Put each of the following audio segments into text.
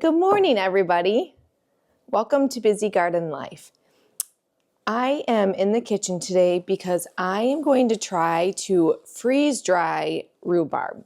Good morning, everybody. Welcome to Busy Garden Life. I am in the kitchen today because I am going to try to freeze dry rhubarb.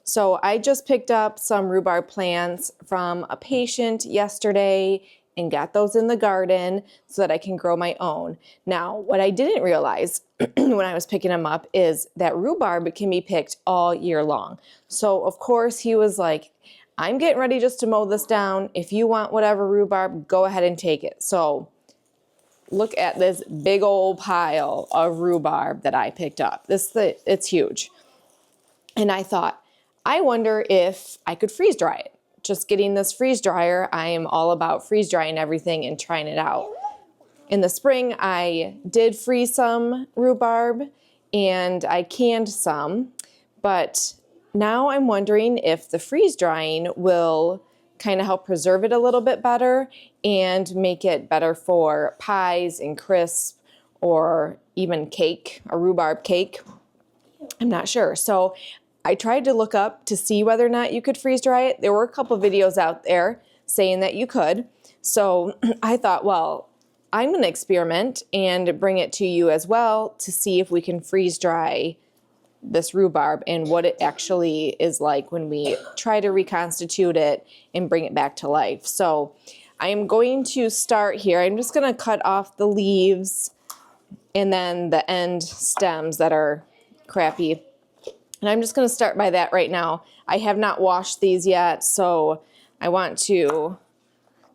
So I just picked up some rhubarb plants from a patient yesterday and got those in the garden so that I can grow my own. Now, what I didn't realize when I was picking them up is that rhubarb can be picked all year long. So of course he was like, I'm getting ready just to mow this down. If you want whatever rhubarb, go ahead and take it. So look at this big old pile of rhubarb that I picked up. It's huge. And I thought, I wonder if I could freeze dry it. Just getting this freeze dryer, I am all about freeze drying everything and trying it out. In the spring, I did freeze some rhubarb and I canned some, but now I'm wondering if the freeze drying will kind of help preserve it a little bit better and make it better for pies and crisp or even cake, a rhubarb cake. I'm not sure. So I tried to look up to see whether or not you could freeze dry it. There were a couple videos out there saying that you could. So I thought, well, I'm going to experiment and bring it to you as well to see if we can freeze dry this rhubarb and what it actually is like when we try to reconstitute it and bring it back to life. So I am going to start here. I'm just going to cut off the leaves and then the end stems that are crappy. And I'm just going to start by that right now. I have not washed these yet, so I want to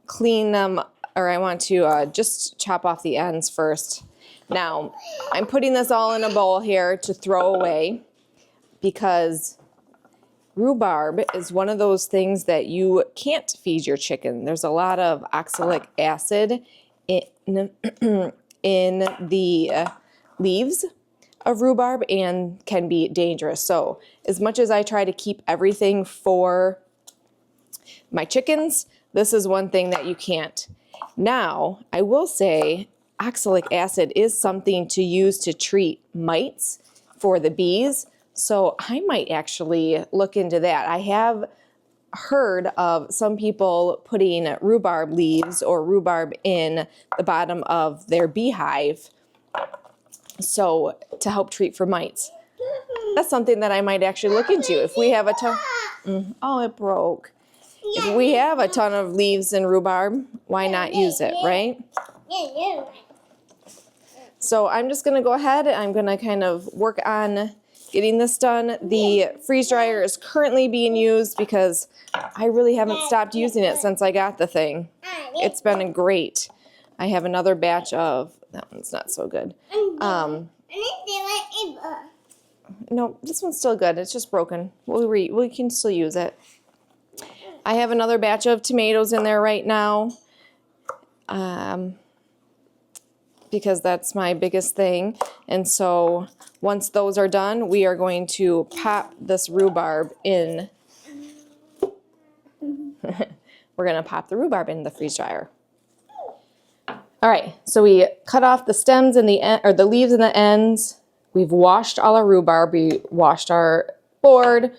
clean them, or I want to just chop off the ends first. Now, I'm putting this all in a bowl here to throw away because rhubarb is one of those things that you can't feed your chicken. There's a lot of oxalic acid in the leaves of rhubarb and can be dangerous. So as much as I try to keep everything for my chickens, this is one thing that you can't. Now, I will say oxalic acid is something to use to treat mites for the bees. So I might actually look into that. I have heard of some people putting rhubarb leaves or rhubarb in the bottom of their beehive, so to help treat for mites. That's something that I might actually look into. If we have a ton, oh, it broke. If we have a ton of leaves in rhubarb, why not use it, right? So I'm just gonna go ahead and I'm gonna kind of work on getting this done. The freeze dryer is currently being used because I really haven't stopped using it since I got the thing. It's been great. I have another batch of, that one's not so good. No, this one's still good. It's just broken. We can still use it. I have another batch of tomatoes in there right now because that's my biggest thing. And so once those are done, we are going to pop this rhubarb in. We're going to pop the rhubarb in the freeze dryer. All right, so we cut off the stems and the leaves and the ends. We've washed all our rhubarb. We washed our board,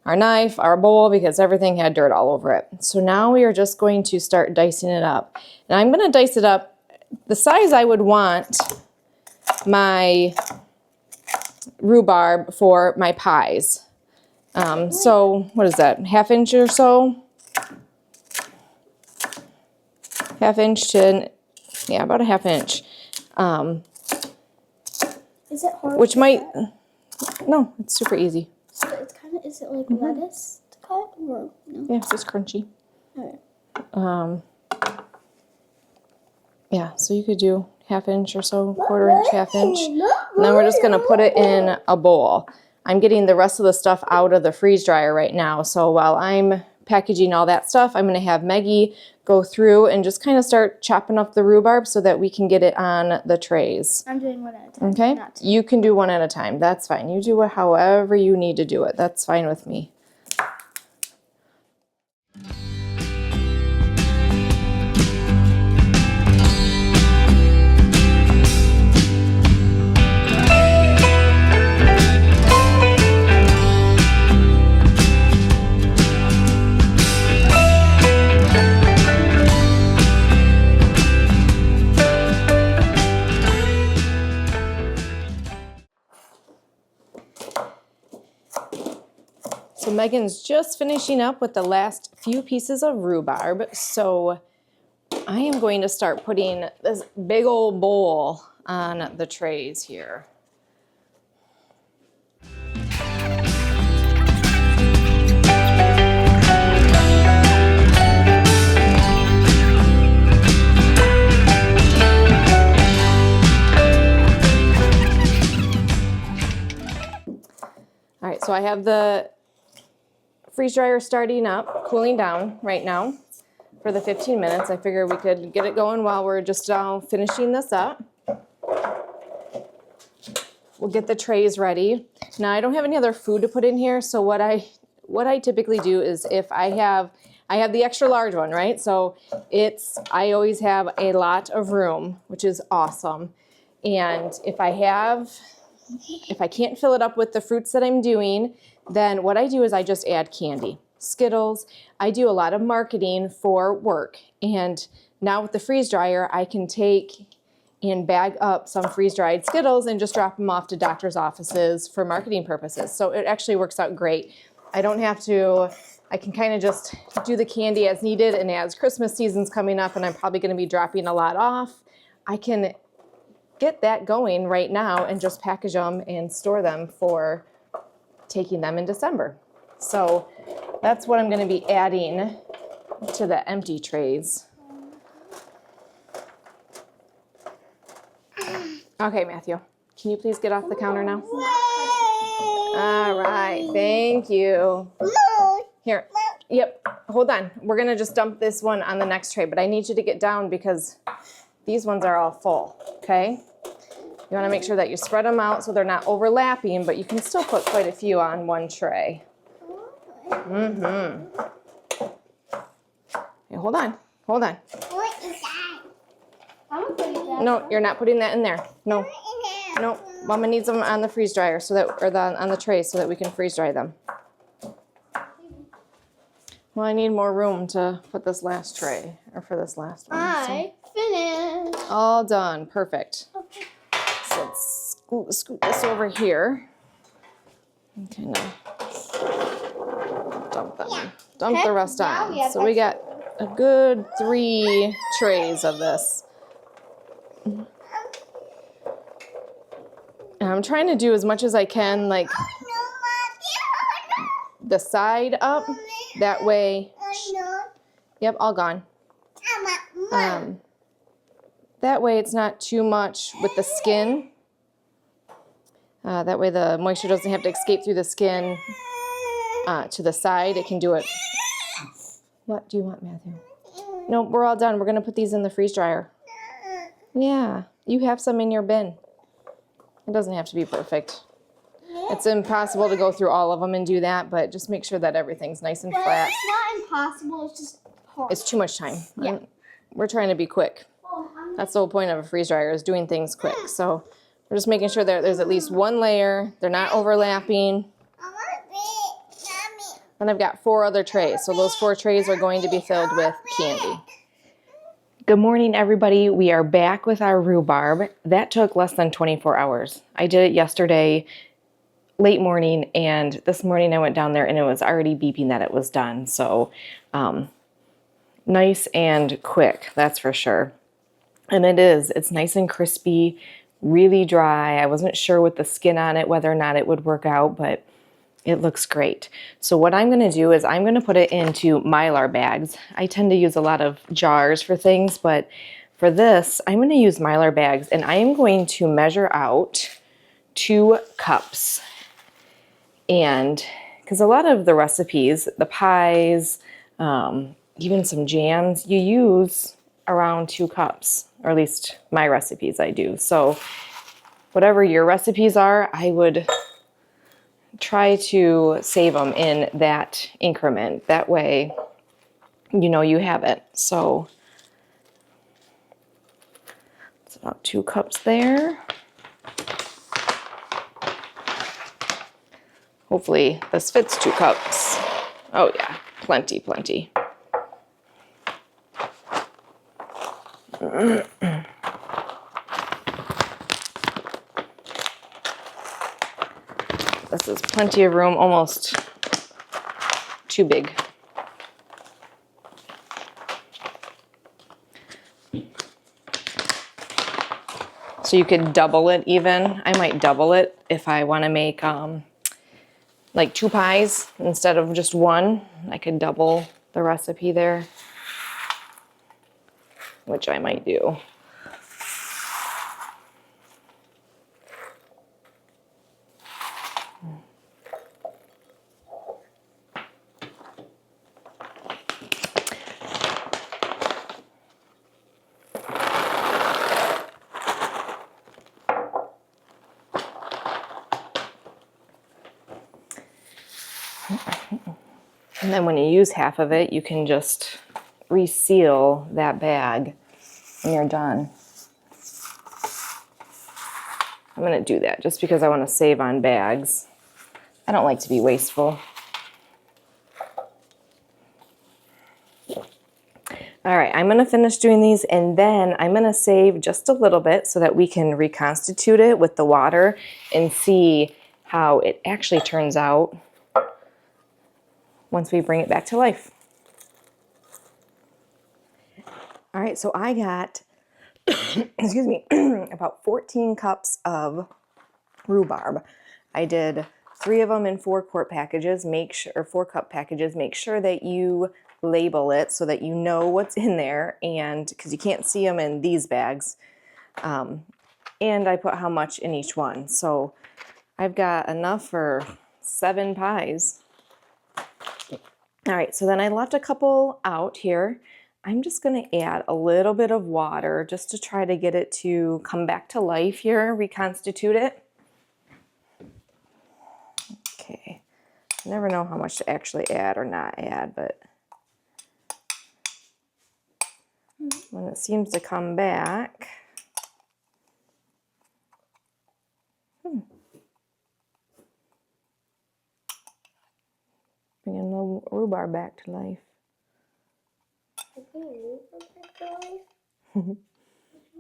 our knife, our bowl, because everything had dirt all over it. So now we are just going to start dicing it up. And I'm going to dice it up the size I would want my rhubarb for my pies. So what is that, 1/2 inch or so? 1/2 inch to, yeah, about 1/2 inch. Is it hard? Which might, no, it's super easy. So it's kind of, is it like lettuce to cut or no? Yeah, it's just crunchy. Okay. Yeah, so you could do 1/2 inch or so, 1/4 inch, 1/2 inch. And then we're just gonna put it in a bowl. I'm getting the rest of the stuff out of the freeze dryer right now. So while I'm packaging all that stuff, I'm gonna have Maggie go through and just kind of start chopping up the rhubarb so that we can get it on the trays. I'm doing one at a time. Okay, you can do one at a time. That's fine. You do it however you need to do it. That's fine with me. Megan's just finishing up with the last few pieces of rhubarb, so I am going to start putting this big old bowl on the trays here. All right, so I have the freeze dryer starting up, cooling down right now for the 15 minutes. I figured we could get it going while we're just finishing this up. We'll get the trays ready. Now I don't have any other food to put in here, so what I typically do is if I have the extra large one, right? So I always have a lot of room, which is awesome. And if I can't fill it up with the fruits that I'm doing, then what I do is I just add candy, Skittles. I do a lot of marketing for work. And now with the freeze dryer, I can take and bag up some freeze-dried Skittles and just drop them off to doctor's offices for marketing purposes. So it actually works out great. I can kind of just do the candy as needed, and as Christmas season's coming up and I'm probably gonna be dropping a lot off, I can get that going right now and just package them and store them for taking them in December. So that's what I'm going to be adding to the empty trays. Okay, Matthew, can you please get off the counter now? All right, thank you. Here, yep, hold on. We're going to just dump this one on the next tray, but I need you to get down because these ones are all full, okay? You want to make sure that you spread them out so they're not overlapping, but you can still put quite a few on one tray. Mm-hmm. Okay, hold on. What is that? I'm putting that. No, you're not putting that in there. No. No. Mama needs them on the freeze dryer on the tray so that we can freeze dry them. Well, I need more room to put this last tray, or for this last one. I finished. All done. Perfect. Okay. So let's scoot this over here. Okay, now dump them. Dump the rest on. So we got a good 3 trays of this. And I'm trying to do as much as I can, like the side up. That way. Yep, all gone. That way it's not too much with the skin. That way the moisture doesn't have to escape through the skin to the side. It can do it. What do you want, Matthew? No, we're all done. We're going to put these in the freeze dryer. Yeah, you have some in your bin. It doesn't have to be perfect. It's impossible to go through all of them and do that, but just make sure that everything's nice and flat. It's not impossible. It's just hard. It's too much time. Yeah. We're trying to be quick. That's the whole point of a freeze dryer, is doing things quick. So we're just making sure that there's at least one layer. They're not overlapping. And I've got 4 other trays. So those 4 trays are going to be filled with candy. Good morning, everybody. We are back with our rhubarb. That took less than 24 hours. I did it yesterday, late morning, and this morning I went down there and it was already beeping that it was done. So nice and quick, that's for sure. And it's nice and crispy, really dry. I wasn't sure with the skin on it whether or not it would work out, but it looks great. So what I'm going to do is I'm going to put it into Mylar bags. I tend to use a lot of jars for things, but for this, I'm going to use Mylar bags, and I am going to measure out 2 cups. And because a lot of the recipes, the pies, even some jams, you use around 2 cups, or at least my recipes I do. So whatever your recipes are, I would try to save them in that increment. That way, you know you have it. So it's about 2 cups there. Hopefully this fits 2 cups. Oh yeah, plenty. This is plenty of room, almost too big. So you could double it even. I might double it if I want to make like 2 pies instead of just 1. I could double the recipe there, which I might do. And then when you use half of it, you can just reseal that bag and you're done. I'm going to do that just because I want to save on bags. I don't like to be wasteful. All right, I'm going to finish doing these and then I'm going to save just a little bit so that we can reconstitute it with the water and see how it actually turns out once we bring it back to life. All right, so I got, excuse me, about 14 cups of rhubarb. I did 3 of them in 4-quart packages, or 4-cup packages. Make sure that you label it so that you know what's in there, and because you can't see them in these bags. And I put how much in each one. So I've got enough for 7 pies. All right, so then I left a couple out here. I'm just going to add a little bit of water just to try to get it to come back to life here, reconstitute it. Okay, never know how much to actually add or not add, but when it seems to come back, bringing the rhubarb back to life.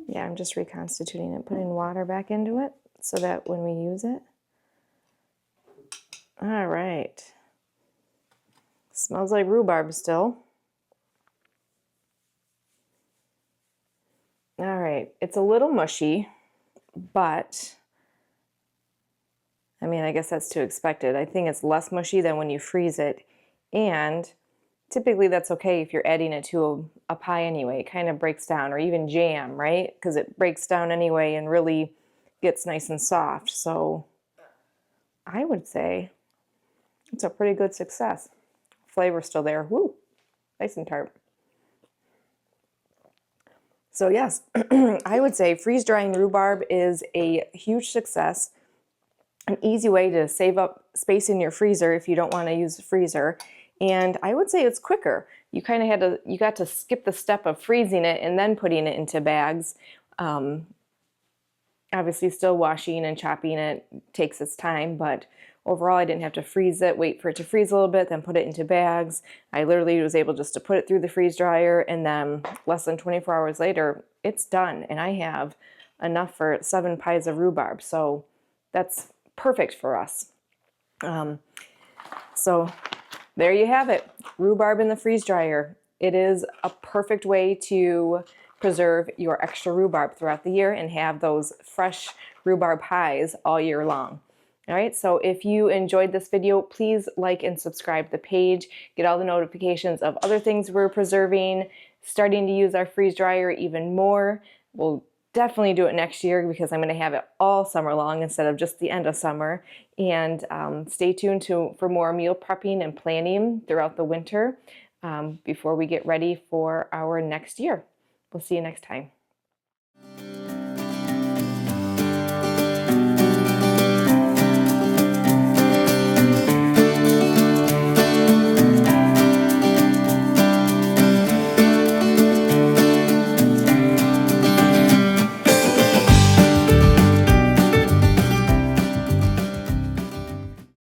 Yeah, I'm just reconstituting it, putting water back into it so that when we use it. All right. Smells like rhubarb still. All right, it's a little mushy, but I mean, I guess that's to expected. I think it's less mushy than when you freeze it, and typically that's okay if you're adding it to a pie anyway. It kind of breaks down, or even jam, right? Because it breaks down anyway and really gets nice and soft. So I would say it's a pretty good success. Flavor's still there. Woo, nice and tart. So yes, I would say freeze drying rhubarb is a huge success. An easy way to save up space in your freezer if you don't want to use the freezer. And I would say it's quicker. You kind of you got to skip the step of freezing it and then putting it into bags. Obviously still washing and chopping it takes its time, but overall I didn't have to freeze it, wait for it to freeze a little bit, then put it into bags. I literally was able just to put it through the freeze dryer, and then less than 24 hours later, it's done. And I have enough for 7 pies of rhubarb. So that's perfect for us. So there you have it, rhubarb in the freeze dryer. It is a perfect way to preserve your extra rhubarb throughout the year and have those fresh rhubarb pies all year long. All right, so if you enjoyed this video, please like and subscribe to the page. Get all the notifications of other things we're preserving, starting to use our freeze dryer even more. We'll definitely do it next year because I'm going to have it all summer long instead of just the end of summer. And stay tuned for more meal prepping and planning throughout the winter before we get ready for our next year. We'll see you next time.